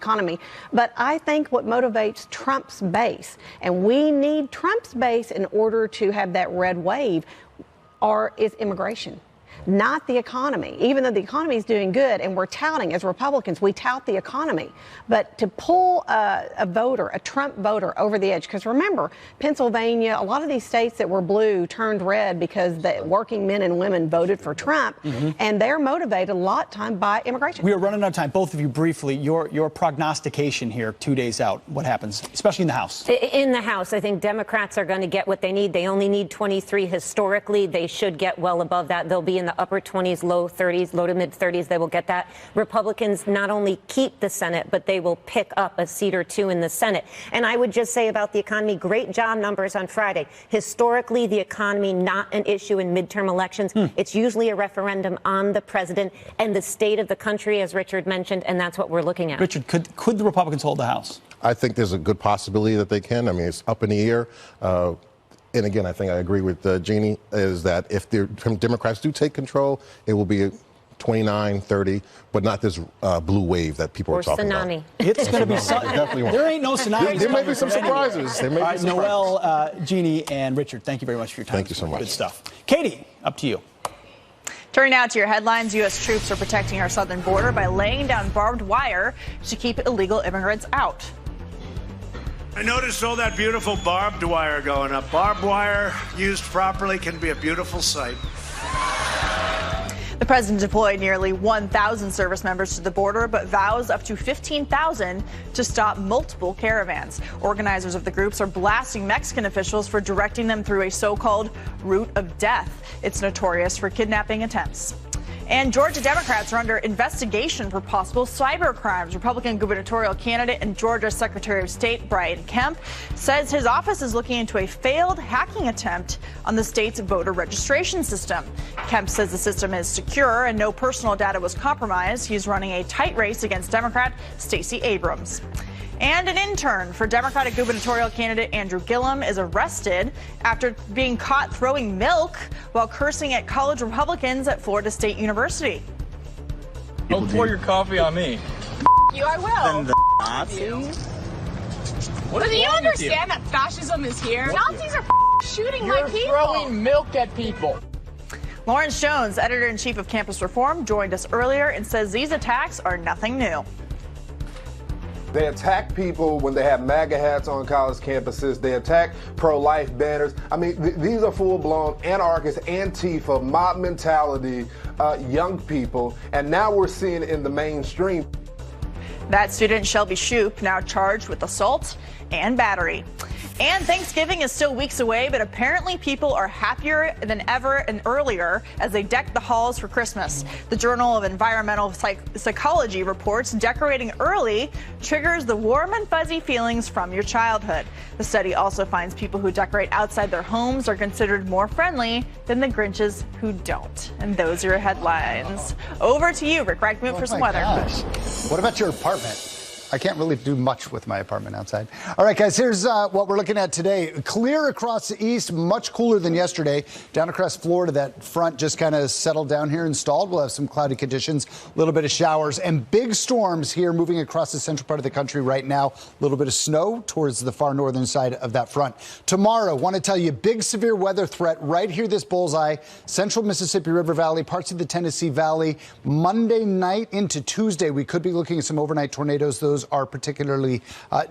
economy. But I think what motivates Trump's base, and we need Trump's base in order to have that red wave, is immigration, not the economy. Even though the economy is doing good, and we're touting, as Republicans, we tout the economy. But to pull a Trump voter over the edge, because remember, Pennsylvania, a lot of these states that were blue turned red because the working men and women voted for Trump, and they're motivated a lot of time by immigration. We are running out of time. Both of you, briefly, your prognostication here, 2 days out, what happens, especially in the House? In the House, I think Democrats are going to get what they need. They only need 23 historically. They should get well above that. They'll be in the upper 20s, low 30s, low to mid 30s. They will get that. Republicans not only keep the Senate, but they will pick up a seat or two in the Senate. And I would just say about the economy, great job numbers on Friday. Historically, the economy not an issue in midterm elections. It's usually a referendum on the president and the state of the country, as Richard mentioned, and that's what we're looking at. Richard, could the Republicans hold the House? I think there's a good possibility that they can. I mean, it's up in the air. And again, I think I agree with Jeannie, is that if the Democrats do take control, it will be 29, 30, but not this blue wave that people are talking tsunami. about. It's going to be definitely there ain't no tsunami. There may be some surprises. There may be some Noel, Jeannie, and Richard, thank you very much for your time. Thank you so much. Good stuff. Katie, up to you. Turning now to your headlines, U.S. troops are protecting our southern border by laying down barbed wire to keep illegal immigrants out. I noticed all that beautiful barbed wire going up. Barbed wire used properly can be a beautiful sight. The president deployed nearly 1,000 service members to the border, but vows up to 15,000 to stop multiple caravans. Organizers of the groups are blasting Mexican officials for directing them through a so-called route of death. It's notorious for kidnapping attempts. And Georgia Democrats are under investigation for possible cyber crimes. Republican gubernatorial candidate and Georgia Secretary of State Brian Kemp says his office is looking into a failed hacking attempt on the state's voter registration system. Kemp says the system is secure and no personal data was compromised. He's running a tight race against Democrat Stacey Abrams. And an intern for Democratic gubernatorial candidate Andrew Gillum is arrested after being caught throwing milk while cursing at college Republicans at Florida State University. Don't pour your coffee on me. You, I will. The Nazis? But do you understand that fascism is here? Nazis are shooting my people. You're throwing milk at people. Lawrence Jones, editor-in-chief of Campus Reform, joined us earlier and says these attacks are nothing new. They attack people when they have MAGA hats on college campuses. They attack pro-life banners. I mean, these are full-blown anarchist, Antifa, mob mentality, young people. And now we're seeing it in the mainstream. That student, Shelby Shoup, now charged with assault and battery. And Thanksgiving is still weeks away, but apparently people are happier than ever and earlier as they deck the halls for Christmas. The Journal of Environmental Psychology reports decorating early triggers the warm and fuzzy feelings from your childhood. The study also finds people who decorate outside their homes are considered more friendly than the Grinches who don't. And those are your headlines. Over to you, Rick Reichmuth, for some weather. Gosh. What about your apartment? I can't really do much with my apartment outside. All right, guys, here's what we're looking at today. Clear across the east, much cooler than yesterday. Down across Florida, that front just kind of settled down here, installed. We'll have some cloudy conditions, a little bit of showers, and big storms here moving across the central part of the country right now. A little bit of snow towards the far northern side of that front. Tomorrow, want to tell you, big severe weather threat right here, this bullseye. Central Mississippi River Valley, parts of the Tennessee Valley. Monday night into Tuesday, we could be looking at some overnight tornadoes. Those are particularly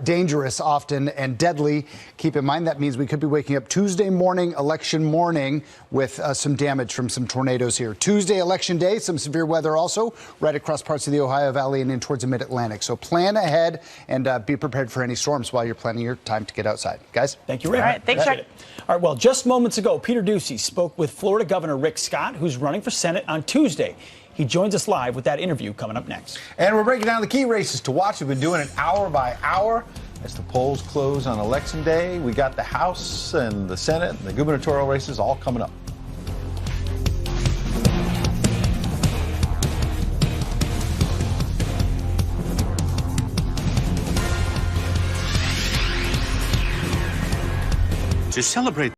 dangerous often and deadly. Keep in mind that means we could be waking up Tuesday morning, election morning, with some damage from some tornadoes here. Tuesday, election day, some severe weather also right across parts of the Ohio Valley and in towards the mid-Atlantic. So plan ahead and be prepared for any storms while you're planning your time to get outside. Guys? Thank you, Rick. All right, thanks, Rick. All right, well, just moments ago, Peter Doocy spoke with Florida Governor Rick Scott, who's running for Senate on Tuesday. He joins us live with that interview coming up next. And we're breaking down the key races to watch. We've been doing it hour by hour as the polls close on Election Day. We got the House and the Senate and the gubernatorial races all coming up. To celebrate